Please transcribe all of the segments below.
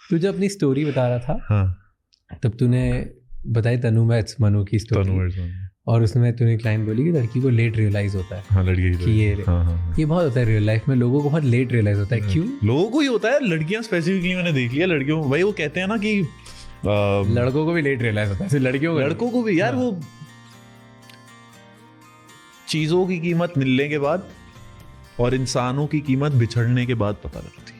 तू जब अपनी स्टोरी बता रहा था हाँ तब तूने बताई तनु मैथ्स मनु की स्टोरी, और उसमें तूने एक लाइन बोली कि लड़की को लेट रियलाइज होता है। हाँ लड़की कि ये बहुत होता है रियल लाइफ में, लोगों को बहुत लेट रियलाइज होता है। क्यों? लोगों को ही होता है, लड़कियां स्पेसिफिकली मैंने देख लिया लड़कियों भाई, वो कहते हैं ना कि लड़कों को भी लेट रियलाइज होता है, सिर्फ लड़कों को भी यार। वो चीजों की कीमत मिलने के बाद और इंसानों की कीमत बिछड़ने के बाद पता लगती है।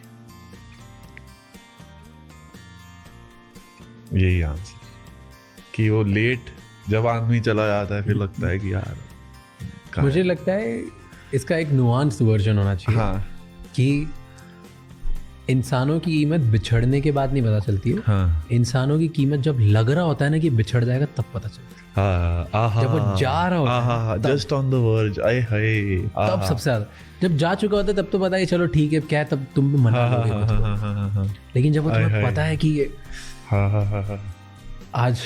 यही आंसर कि वो लेट जब आदमी चला जाता है फिर लगता है कि यार मुझे लगता है इसका एक नुआंस वर्जन होना चाहिए। हाँ कि इंसानों की कीमत बिछड़ने के बाद नहीं पता चलती है। हाँ इंसानों की कीमत जब लग रहा होता है ना कि बिछड़ जाएगा तब पता चलती है। जब वो जा रहा होता है जस्ट ऑन द वर्ज, आए हाय, तब सबसे ज्यादा। जब जा चुका होता है तब तो पता है चलो ठीक है क्या है, तब तुम भी मना लोगे। लेकिन जब वो तुम्हें पता है कि ये आज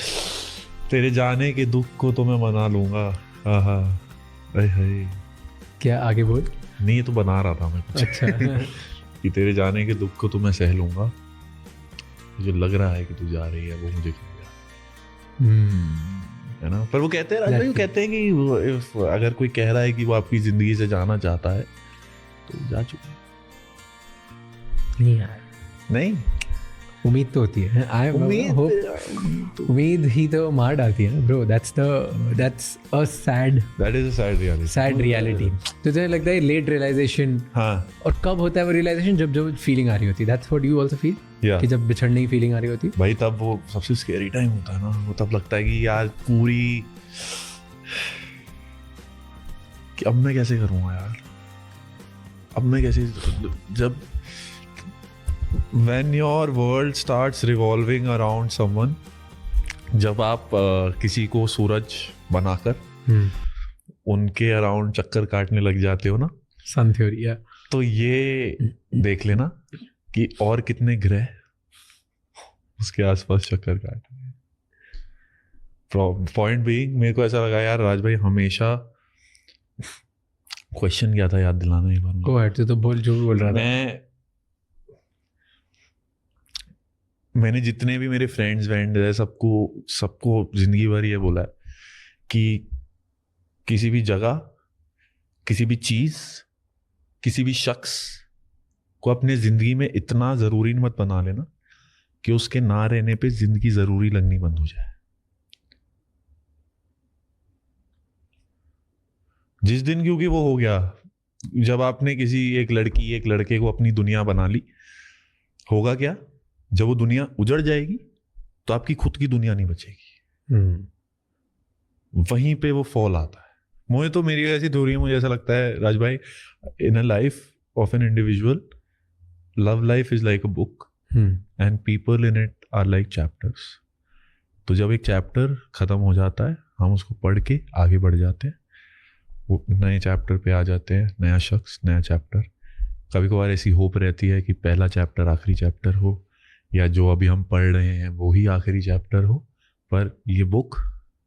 तेरे जाने के दुख को तो मैं मना लूंगा। क्या आगे बोल? नहीं, ये तो बना रहा था मैं कुछ। अच्छा कि तेरे जाने के दुख को तो मैं सह लूंगा, जो लग रहा है कि तू जा रही है वो मुझे खा गया, है ना। पर वो कहते हैं राज, वो कहते हैं कि अगर कोई कह रहा है कि वो आपकी जिंदगी से जाना चाहता है तो जा चुके। नहीं यार, नहीं, उम्मीद तो होती है। उम्मीद ही तो मार डालती है ना bro. That's a sad reality. तो तुझे लगता है लेट रियलाइजेशन? हाँ। और कब होता है वो रियलाइजेशन? जब फीलिंग आ रही होती है। That's what you also feel, कि जब बिछड़ने की फीलिंग आ रही होती है भाई, तब वो सबसे स्कैरी टाइम होता है ना। वो तब लगता है कि यार पूरी, कि अब मैं कैसे करूँगा यार, अब मैं कैसे, जब when your world starts revolving around someone, जब आप किसी को सूरज बनाकर उनके अराउंड चक्कर काटने लग जाते हो ना, सन थ्योरी, तो ये देख लेना कि और कितने ग्रह उसके आसपास चक्कर काट रहे हैं। पॉइंट बीइंग, मेरे को ऐसा लगा यार राज भाई हमेशा, क्वेश्चन क्या था याद दिलाना एक बार। तो बोल जो बोल रहा था। मैंने जितने भी मेरे फ्रेंड्स है सबको जिंदगी भर ये बोला है कि किसी भी जगह, किसी भी चीज, किसी भी शख्स को अपने जिंदगी में इतना जरूरी मत बना लेना कि उसके ना रहने पे जिंदगी जरूरी लगनी बंद हो जाए। जिस दिन, क्योंकि वो हो गया जब आपने किसी एक लड़की एक लड़के को अपनी दुनिया बना ली, होगा क्या जब वो दुनिया उजड़ जाएगी तो आपकी खुद की दुनिया नहीं बचेगी। वहीं पे वो फॉल आता है। मुझे तो, मेरी ऐसी थ्योरी है, मुझे ऐसा लगता है राज भाई, in a life of an individual, love life is like a book and people in it are like chapters. तो जब एक चैप्टर खत्म हो जाता है, हम उसको पढ़ के आगे बढ़ जाते हैं, वो नए चैप्टर पे आ जाते हैं, नया शख्स, नया चैप्टर। कभी कभार ऐसी होप रहती है कि पहला चैप्टर आखिरी चैप्टर हो, या जो अभी हम पढ़ रहे हैं वो ही आखिरी चैप्टर हो। पर ये बुक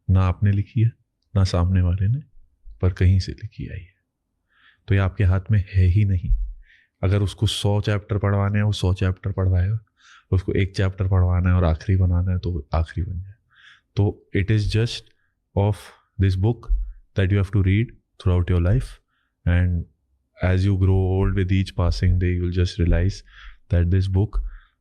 ना आपने लिखी है ना सामने वाले ने, पर कहीं से लिखी आई है। तो ये आपके हाथ में है ही नहीं। अगर उसको 100 चैप्टर पढ़वाने हैं वो 100 चैप्टर पढ़वाएगा, उसको एक चैप्टर पढ़वाना है और आखिरी बनाना है तो आखिरी बन जाए। तो it is just of this book that you have to read throughout your life, and as you grow old, with each passing day you'll just realize that this book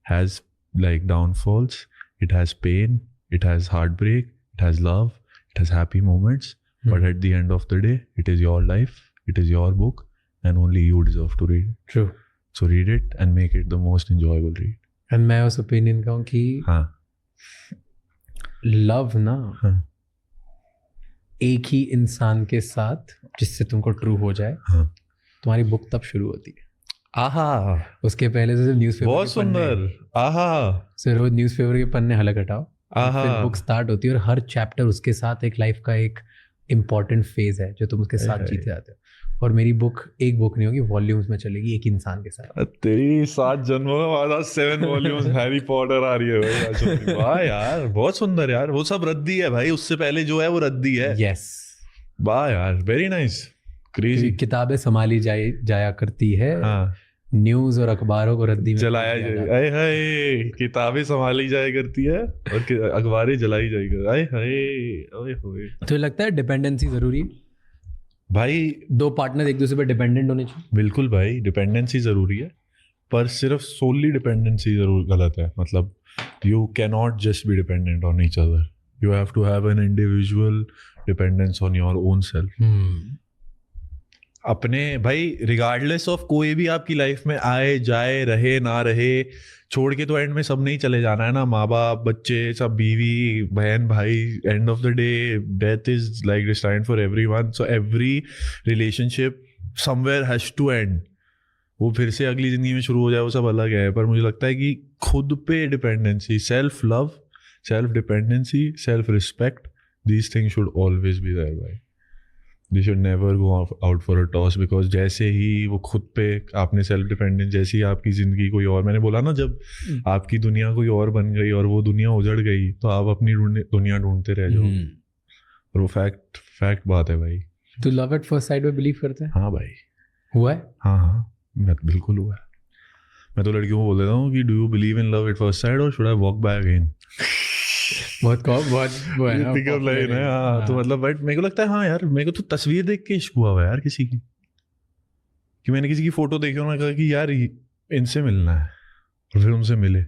has like downfalls, it has pain, it has heartbreak, it has love, it has happy moments, but at the end of the day it is your life, it is your book, and only you deserve to read it. True. So read it and make it the most enjoyable read. And मैं उस opinion का हूँ कि love ना एक ही इंसान के साथ जिससे तुमको ट्रू हो जाए, तुम्हारी बुक तब शुरू होती है। आहा, उसके पहले तो सिर्फ न्यूज़पेपर, बहुत सुंदर, आहा, सिर्फ रोज न्यूज़पेपर के पन्ने हलक हटाओ, फिर बुक स्टार्ट होती है और हर चैप्टर उसके साथ एक लाइफ का एक इम्पॉर्टेंट फेज है जो तुम उसके साथ जीते जाते हो। और मेरी बुक एक बुक नहीं होगी, वॉल्यूम्स में चलेगी एक इंसान के साथ। तेरी 7 जन्मों के बाद 7 वॉल्यूम्स हैरी पॉटर आ रही है भाई। वाह यार, बहुत सुंदर यार। वो सब रद्दी है भाई, उससे पहले जो है वो रद्दी है। यस, वाह यार, वेरी नाइस, क्रेजी। किताबें संभाली जाया करती है, न्यूज और अखबारों को रद्दी में जलाया जाए, आए हाय, किताबें संभाली जाया करती है और अखबारें जलाई जाएगी, आए हाय, ओए होए। तो लगता है डिपेंडेंसी जरूरी है भाई? दो पार्टनर एक दूसरे पर डिपेंडेंट होने चाहिए। बिल्कुल भाई, डिपेंडेंसी जरूरी है, पर सिर्फ सोली डिपेंडेंसी जरूर गलत है। मतलब you can not just be dependent on each other, you have to have an individual dependence on your own self. अपने भाई रिगार्डलेस ऑफ कोई भी आपकी लाइफ में आए जाए, रहे ना रहे, छोड़ के तो एंड में सब नहीं चले जाना है ना, माँ बाप, बच्चे, सब, बीवी, बहन, भाई। End of the day death is like destined for everyone, so every relationship somewhere has to end. वो फिर से अगली जिंदगी में शुरू हो जाए वो सब अलग है, पर मुझे लगता है कि खुद पे dependency, self love, self dependency, self respect, these things should always be there भाई। They should never go out for a toss, because जैसे ही वो खुद पे आपने सेल्फ डिपेंडेंट, जैसे ही आपकी जिंदगी कोई और, मैंने बोला ना, जब आपकी दुनिया कोई और बन गई और वो दुनिया उजड़ गई तो आप अपनी दुनिया ढूंढते रह जाओ। और वो फैक्ट बात है भाई। तो लव एट फर्स्ट साइट में बिलीव करते हैं? हाँ भाई, हुआ है। हाँ, मैं बिल्कुल हुआ है। मैं तो लड़कियों को बोल देता हूँ कि do you believe in love at first sight और should I walk by again. बहुत पिकअप लाइन है। हाँ, तो मतलब बट मेरे को लगता है, हाँ यार, मेरे को तो तस्वीर देख के इश्क हुआ यार किसी की, कि मैंने किसी की फोटो देखी और मैं कहा कि यार इनसे मिलना है, और फिर उनसे मिले।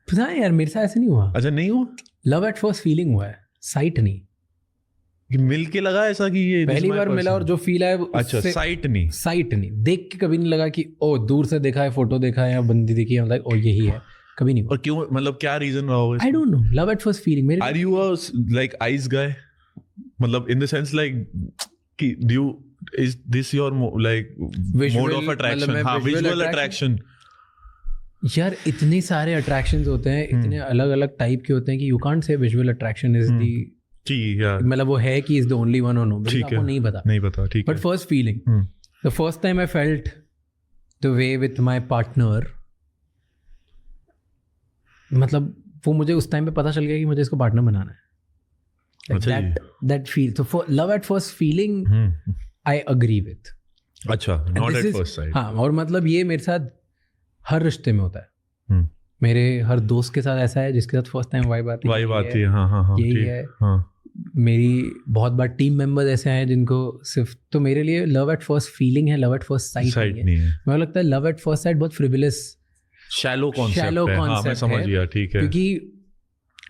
पता है यार, मेरे साथ ऐसे नहीं हुआ। अच्छा, नहीं हुआ? लव एट फर्स्ट फीलिंग हुआ है, साइट नहीं। कि मिल के लगा ऐसा कि ये पहली बार मिला और जो फील है, अच्छा, साइट नहीं, देख के कभी नहीं लगा कि ओ दूर से देखा है, फोटो देखा है या बंदी देखी है, लाइक ओ यही है, कभी नहीं। और क्यों, मतलब क्या रीजन रहा होगा? I don't know, love at first feeling मेरे। Are you a like eyes guy? मतलब इन द सेंस लाइक कि do you, is this your like mode of attraction? हाँ, विजुअल अट्रैक्शन। यार इतने सारे अट्रैक्शंस होते हैं, इतने अलग अलग टाइप के होते हैं कि you can't say visual attraction is the, मतलब वो है कि इज द ओनली वन और नो, आपको नहीं पता, ठीक है। But first feeling, the first time I felt the way with my partner, मतलब वो मुझे उस टाइम पे पता चल गया कि मुझे इसको पार्टनर बनाना है। दैट फील, तो love at first feeling I agree with. अच्छा, नॉट एट फर्स्ट साइट। हाँ, और मतलब ये मेरे साथ हर रिश्ते में होता है। मेरे हर दोस्त के साथ ऐसा है जिसके साथ फर्स्ट टाइम वाइब आती है। हाँ, यही है। मेरी बहुत बार टीम मेंबर्स ऐसे हैं जिनको सिर्फ, तो मेरे लिए लव एट फर्स्ट फीलिंग है, लव एट फर्स्ट साइट नहीं है। मुझे लगता है लव एट फर्स्ट साइट बहुत फ्रिवुलस, शैलो कॉन्सेप्ट है। हाँ, मैं समझ गया, ठीक है। क्योंकि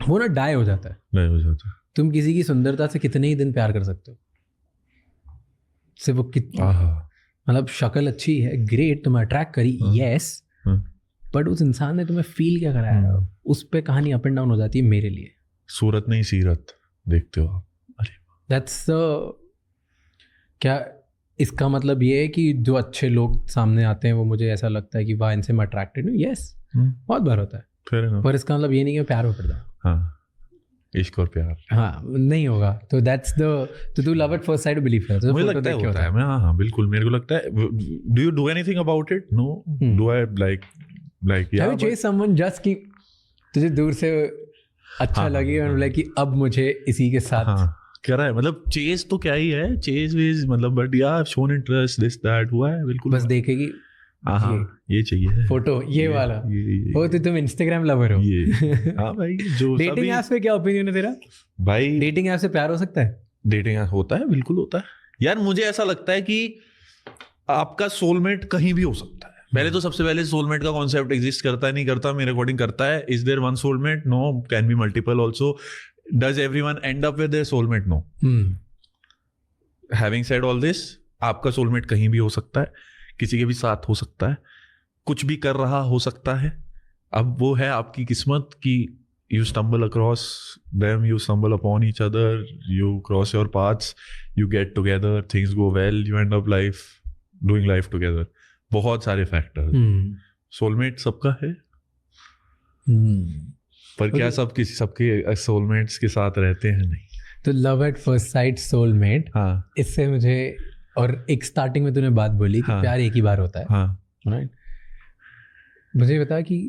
वो ना डाई हो जाता है। तुम किसी की सुंदरता से कितने ही दिन प्यार कर सकते हो, सिर्फ वो मतलब शक्ल अच्छी है, ग्रेट, तुम्हें अट्रैक्ट करी, यस, बट उस इंसान ने तुम्हें फील क्या कराया, उस पे कहानी अप एंड डाउन हो जाती है मेरे लिए। सूरत नहीं सीरत देखते हो आप। अरे दैट्स क्या इसका मतलब ये है कि जो अच्छे लोग सामने आते हैं वो मुझे ऐसा लगता है कि वाह इनसे मैं अट्रैक्टेड हूँ, यस, बहुत बार होता है, पर इसका मतलब ये नहीं कि मैं प्यार में पड़ जाऊँ। हाँ, इश्क और प्यार, हाँ, नहीं होगा। तो दैट्स द, तो तू love at first site believe करता है? मुझे लगता है होता है। मैं हाँ, बिल्कुल, मेरे को लगता है। Do you do anything about it? No. Do I like have you chase someone just कि तुझे दूर से अच्छा लगे और लाइक कि अब मुझे इसी के साथ क्या रहा है, मतलब चेज तो क्या ही है, चेज वेज, मतलब बट यार शोन इंटरेस्ट, दिस दैट हुआ है, बिल्कुल। बस देखेगी, हाँ, ये चाहिए फोटो, ये वाला हो, तो तुम इंस्टाग्राम लवर हो। हाँ भाई, जो डेटिंग ऐप्स पे क्या ओपिनियन है तेरा भाई? डेटिंग ऐप से प्यार हो सकता है? डेटिंग ऐप होता है, बिल्कुल होता है यार। मुझे ऐसा लगता है कि आपका सोलमेट कहीं भी हो सकता है। पहले तो सबसे पहले सोलमेट का कॉन्सेप्ट एग्जिस्ट करता है, नहीं करता? मेरे अकॉर्डिंग करता है। Is there one soulmate? No, can be multiple also. Does everyone end up with their soulmate? No. Having said all this, आपका सोलमेट कहीं भी हो सकता है, किसी के भी साथ हो सकता है, कुछ भी कर रहा हो सकता है। अब वो है आपकी किस्मत कि you stumble across them, you stumble upon each other, you cross your paths, you get together, things go well, you end up doing life together. बहुत सारे फैक्टर। सोलमेट सबका है, पर क्या सब किसी सबके सोलमेट्स के साथ रहते हैं? नहीं। तो love at first site, soulmate, हाँ, इससे मुझे, और एक स्टार्टिंग में तूने बात बोली कि प्यार एक ही बार होता है, हाँ, राइट? मुझे बता कि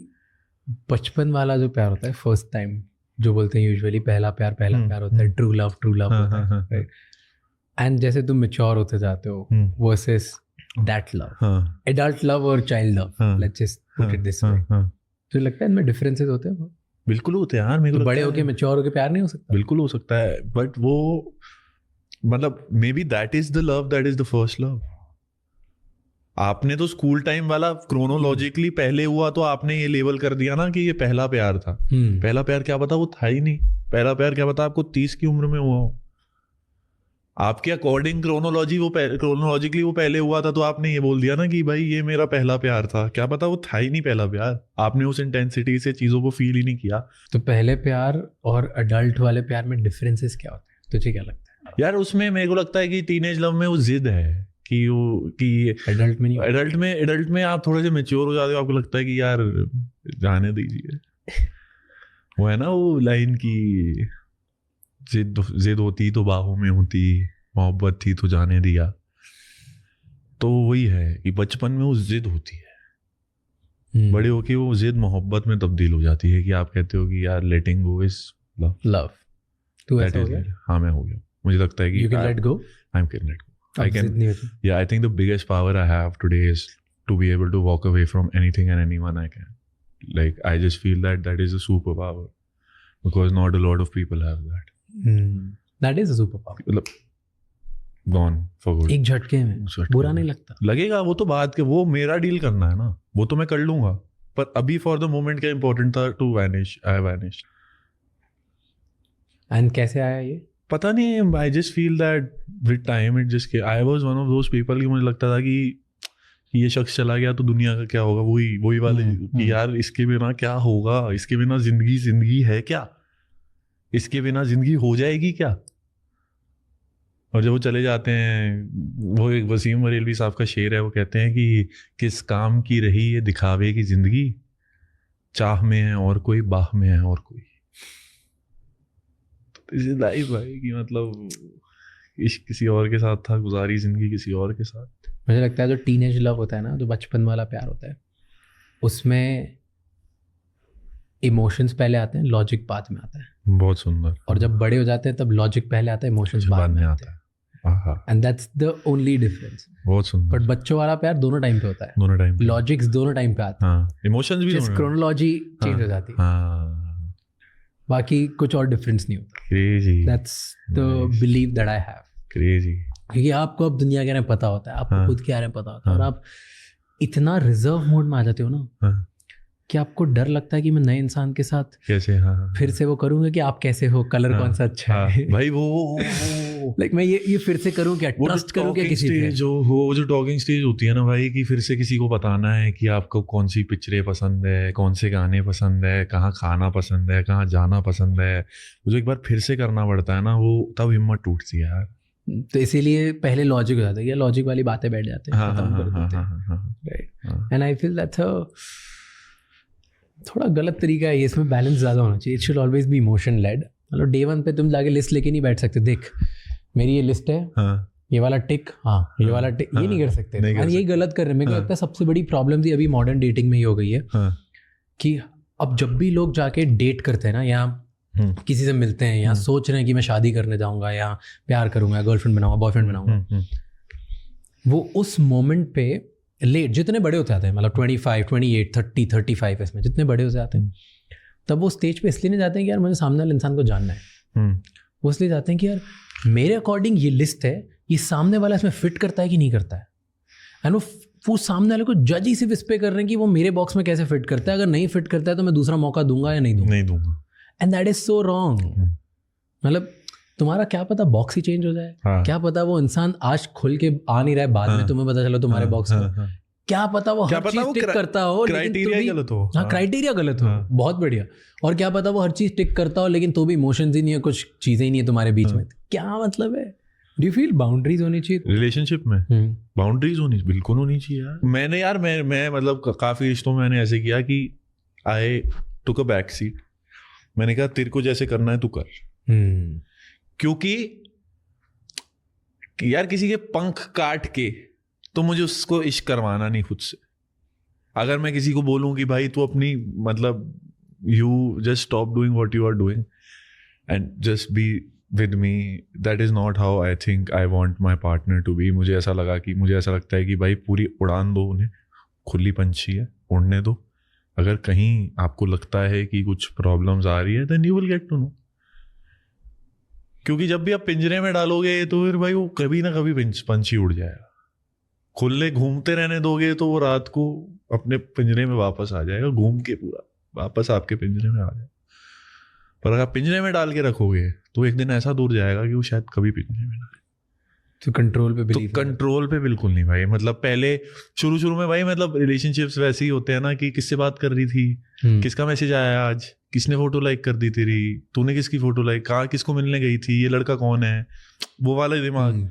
बचपन वाला जो प्यार होता है, फर्स्ट टाइम जो बोलते हैं यूजुअली, पहला प्यार होता है, ट्रू लव होता है, राइट? एंड जैसे तुम मैच्योर होते जाते हो वर्सेस दैट लव, हाँ एडल्ट लव और चाइल्ड लव, हाँ, let's just put it this way, तो लगता है इनमें डिफरेंसेस होते हैं? बिल्कुल होते हैं यार, मेरे को तो बड़े लगता होके है मैच्योर होके प्यार नहीं हो सकता? बिल्कुल हो सकता है, बट वो मतलब may be that is the love, that is the first love. आपने तो स्कूल टाइम वाला क्रोनोलॉजिकली पहले हुआ तो आपने ये लेबल कर दिया ना कि ये पहला प्यार था। पहला प्यार क्या पता वो था ही नहीं। पहला प्यार क्या पता आपको 30 की उम्र में हुआ हो। आपके अकॉर्डिंग क्रोनोलॉजिकली वो पहले हुआ था तो आपने ये बोल दिया ना कि भाई ये मेरा पहला प्यार था। क्या पता वो था ही नहीं पहला प्यार, आपने उस इंटेंसिटी से चीजों को फील ही नहीं किया। तो पहले प्यार और अडल्ट वाले प्यार में डिफरेंसेस क्या होते हैं, तुझे क्या लगता है? यार उसमें मेरे को लगता है कि टीनेज लव में वो जिद है कि एडल्ट में नहीं। एडल्ट में आप थोड़े से मेच्योर हो जाते हो, आपको लगता है कि यार जाने दीजिए। वो है ना वो लाइन की, जिद होती तो बाहों में होती, मोहब्बत थी तो जाने दिया। तो वही है कि बचपन में वो जिद होती है, बड़े होके वो जिद मोहब्बत में तब्दील हो जाती है कि आप कहते हो कि यार लेटिंग गो इज लव। तू ऐसा हो गया? हाँ मैं हो गया। मुझे लगता है कि you can let go, I can let go. I think the biggest power I have today is to be able to walk away from anything and anyone I can. Like I just feel that is a superpower because not a lot of people have that. That is a superpower. Gone for good. एक झटके में बुरा नहीं लगता। लगेगा वो तो बात के, वो मेरा डील करना है ना, वो तो मैं कर लूंगा, पर अभी फॉर द मोमेंट क्या इम्पोर्टेंट था, to vanish, I vanish. And कैसे आया ये पता नहीं, I just feel that with time it just, I was one of those people कि मुझे लगता था कि ये शख्स चला गया तो दुनिया का क्या होगा, वही वाले कि यार इसके बिना क्या होगा, इसके बिना जिंदगी है क्या, इसके बिना जिंदगी हो जाएगी क्या। और जब वो चले जाते हैं, वो एक वसीम बरेलवी साहब का शेर है, वो कहते हैं कि किस काम की रही ये दिखावे की जिंदगी, चाह में है और कोई, बाह में है और कोई। लाइफ भाई कि मतलब इश्क किसी और के साथ था, गुजारी जिंदगी किसी और के साथ। मुझे लगता है जो टीनेज लव होता है ना, जो बचपन वाला प्यार होता है, उसमें इमोशंस पहले आते हैं, लॉजिक बाद में आता है। बहुत सुंदर। और जब बड़े हो जाते हैं तब लॉजिक पहले आता है, इमोशंस बाद में आते हैं। And that's the only difference. बहुत सुंदर। बट बच्चों वाला प्यार दोनों टाइम पे होता है, दोनों टाइम, लॉजिक्स दोनों टाइम पे आते हैं, इमोशंस भी, जस्ट क्रोनोलॉजी चेंज हो जाती है, बाकी कुछ और डिफरेंस नहीं होता। Crazy. That's the believe that I have. Crazy. क्योंकि आपको अब दुनिया के बारे में पता होता है, आपको खुद के बारे में पता होता है, और आप इतना रिजर्व मोड में आ जाते हो ना कि आपको डर लगता है कि मैं नए इंसान के साथ कैसे फिर से वो करूंगा कि आप कैसे हो, कलर कौन सा अच्छा है भाई, वो लाइक मैं ये फिर से करूं क्या, ट्रस्ट करूं क्या किसी पे, जो टॉकिंग स्टेज होती है ना भाई, कि फिर से किसी को बताना है कि आपको कौन सी पिक्चरें पसंद है, कौन से गाने पसंद है, कहाँ खाना पसंद है, कहाँ जाना पसंद है, वो जो एक बार फिर से करना पड़ता है ना, वो तब हिम्मत टूटती है यार। तो इसीलिए पहले लॉजिक हो जाता है, या लॉजिक वाली बातें बैठ जाते हैं, खत्म कर देते हैं, right. And I feel that's थोड़ा गलत तरीका है ये, इसमें बैलेंस ज़्यादा होना चाहिए। It should always be emotion led. मतलब डे वन पे तुम जाके लिस्ट लेके नहीं बैठ सकते, देख मेरी ये लिस्ट है, ये वाला टिक, ये वाला टिक, ये नहीं कर सकते, यही गलत कर रहे हैं। मेरे को लगता है सबसे बड़ी प्रॉब्लम थी अभी मॉडर्न डेटिंग में ये हो गई है कि अब जब भी लोग जाके डेट करते हैं ना, या किसी से मिलते हैं, या सोच रहे हैं कि मैं शादी करने जाऊंगा, या प्यार करूंगा, गर्लफ्रेंड बनाऊंगा, बॉयफ्रेंड बनाऊंगा, वो उस मोमेंट पे लेट जितने बड़े होते आते हैं, मतलब 25, 28, 30, 35 इसमें जितने बड़े होते आते हैं, तब वो स्टेज पे इसलिए नहीं जाते हैं कि यार मुझे सामने वाले इंसान को जानना है, वो इसलिए जाते हैं कि यार मेरे अकॉर्डिंग ये लिस्ट है, ये सामने वाला इसमें फिट करता है कि नहीं करता है। एंड वो सामने वाले को जज ही सिर्फ इस पे कर रहे हैं कि वो मेरे बॉक्स में कैसे फिट करता है, अगर नहीं फिट करता है तो मैं दूसरा मौका दूंगा या नहीं दूंगा। And that is so wrong. मतलब तुम्हारा क्या पता बॉक्स ही चेंज हो जाए, क्या पता वो इंसान आज खुल के आ नहीं रहा है, बाद में तुम्हें पता चलो तुम्हारे बॉक्स में, क्या पता वो हर चीज टिक करता हो, क्राइटेरिया गलत हो, क्राइटेरिया गलत हो, बहुत बढ़िया। और क्या पता वो हर चीज टिक करता हो लेकिन तो भी इमोशंस ही नहीं है, कुछ चीजें ही नहीं है तुम्हारे बीच में, क्या मतलब है? डू यू फील बाउंड्रीज होनी चाहिए रिलेशनशिप में? बाउंड्रीज होनी बिल्कुल होनी चाहिए यार। मैंने यार मैं मतलब काफी रिश्तों में मैंने ऐसे किया कि आई टुक अ बैक सीट, मैंने कहा तेरे को जैसे करना है तू कर, क्योंकि यार किसी के पंख काट के तो मुझे उसको इश्क करवाना नहीं खुद से। अगर मैं किसी को बोलूं कि भाई तू अपनी मतलब you just stop doing what you are doing and just be with me, that is not how I think I want my partner to be. मुझे ऐसा लगता है कि भाई पूरी उड़ान दो उन्हें, खुली पंछी है, उड़ने दो. अगर कहीं आपको लगता है कि कुछ प्रॉब्लम्स आ रही है, then you will get to know. क्योंकि जब भी आप पिंजरे में डालोगे तो फिर भाई वो कभी ना कभी पंछी उड़ जाएगा. खुले घूमते रहने दोगे तो वो रात को अपने पिंजरे में वापस आ जाएगा, घूम के पूरा वापस आपके पिंजरे में आ जाएगा. पर अगर आप पिंजरे में डाल के रखोगे तो एक दिन ऐसा दूर जाएगा कि वो शायद कभी पिंजरे में ना आए. तो कंट्रोल पे बिल्कुल नहीं भाई. मतलब पहले शुरू में भाई, मतलब रिलेशनशिप्स वैसे ही होते हैं ना कि किससे बात कर रही थी, किसका मैसेज आया आज, किसने फोटो लाइक कर दी तेरी, तूने किसकी फोटो लाइक, कहाँ किसको मिलने गई थी, ये लड़का कौन है, वो वाला दिमाग.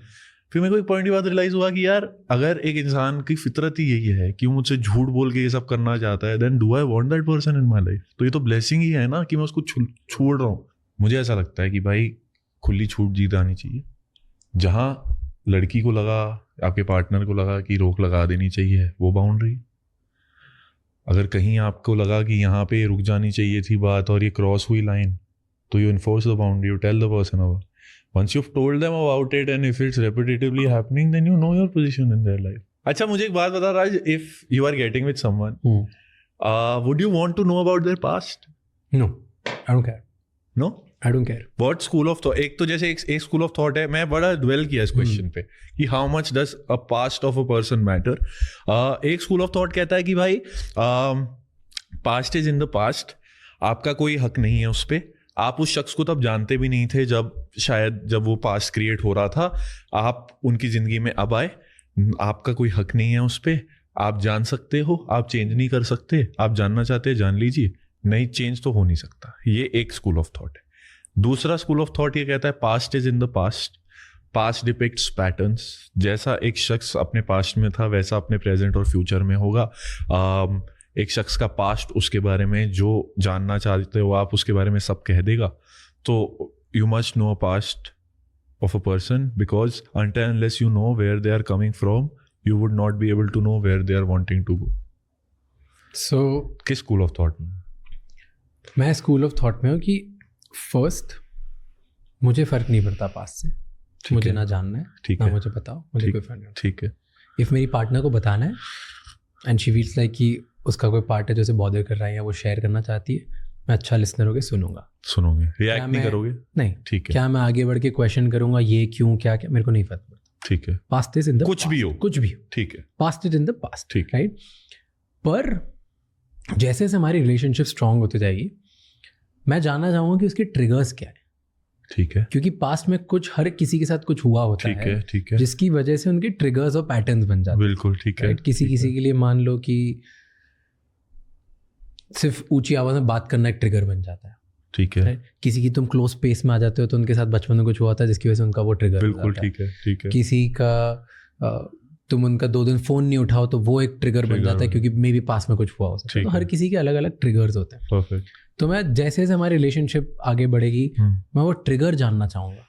फिर मेरे को एक पॉइंट की बात रियलाइज हुआ कि यार अगर एक इंसान की फितरत ही यही है कि वो मुझसे झूठ बोल के ये सब करना चाहता है, then do I want that person in my life. तो ये तो ब्लेसिंग ही है ना कि मैं उसको छोड़ रहा हूँ. मुझे ऐसा लगता है कि भाई खुली छूट जीत आनी चाहिए. जहाँ लड़की को लगा, आपके पार्टनर को लगा कि रोक लगा देनी चाहिए, वो बाउंड्री. अगर कहीं आपको लगा कि यहाँ पे रुक जानी चाहिए थी बात और ये क्रॉस हुई लाइन, तो you enforce the boundary, you tell the person about. Once you've told them about it and if it's repetitively happening, then you know your position in their life. अच्छा, मुझे एक बात बता राज, if you are getting with someone, would you want to know about their past? No, I don't care. No? I don't care. What school of thought? एक तो जैसे एक school of thought है, मैं बड़ा dwell किया इस question पे कि how much does a past of a person matter? एक school of thought कहता है कि भाई past is in the past, आपका कोई हक नहीं है उस पे. आप उस शख्स को तब जानते भी नहीं थे जब वो पास्ट क्रिएट हो रहा था. आप उनकी जिंदगी में अब आए, आपका कोई हक नहीं है उस पर. आप जान सकते हो, आप चेंज नहीं कर सकते. आप जानना चाहते हैं, जान लीजिए, नहीं चेंज तो हो नहीं सकता. ये एक स्कूल ऑफ थॉट है. दूसरा स्कूल ऑफ थॉट ये कहता है past is in the past, past depicts patterns. जैसा एक शख्स अपने पास्ट में था वैसा अपने प्रेजेंट और फ्यूचर में होगा. एक शख्स का पास्ट, उसके बारे में जो जानना चाहते हो आप, उसके बारे में सब कह देगा. तो you must know a past of a person, because until unless you know where they are coming from, you would not be able to know where they are wanting to go. So किस school of thought में? मैं school of thought में हूँ कि first मुझे फर्क नहीं पड़ता पास्ट से. मुझे ना जानना है, ठीक ना है, मुझे बताओ, मुझे कोई फर्क नहीं. ठीक है. इफ मेरी पार्टनर को बताना है एंड शी फील्स लाइक कि उसका कोई पार्ट है जो उसे बॉदर कर रहा है या वो शेयर करना चाहती है, मैं अच्छा लिसनर होकर सुनूंगा. रिएक्ट नहीं करोगे? नहीं. ठीक है. क्या मैं आगे बढ़ के क्वेश्चन करूंगा ये क्यों, क्या क्या, मेरे को नहीं फर्क पड़ता. ठीक है. पास्ट इज इन द कुछ भी हो. ठीक है. Past is in the past. ठीक, राइट. पर जैसे जैसे हमारी रिलेशनशिप स्ट्रांग होती जाएगी, मैं जानना चाहूंगा कि उसके ट्रिगर्स क्या है. ठीक है. क्योंकि पास्ट में कुछ हर किसी के साथ कुछ हुआ होता है, ठीक है, जिसकी वजह से उनके ट्रिगर्स और पैटर्न्स बन जाते हैं. बिल्कुल ठीक है. किसी के लिए मान लो कि सिर्फ ऊंची आवाज में बात करना एक ट्रिगर बन जाता है. ठीक है. किसी की तुम क्लोज स्पेस में आ जाते हो तो उनके साथ बचपन में कुछ हुआ था जिसकी वजह से उनका वो ट्रिगर. बिल्कुल ठीक है. ठीक है. किसी का तुम उनका 2 दिन फोन नहीं उठाओ तो वो एक ट्रिगर बन जाता है, क्योंकि मे बी पास में कुछ हुआ हो सकता है. तो हर किसी के अलग अलग ट्रिगर्स होते हैं. परफेक्ट. तो मैं जैसे जैसे हमारी रिलेशनशिप आगे बढ़ेगी, मैं वो ट्रिगर जानना चाहूंगा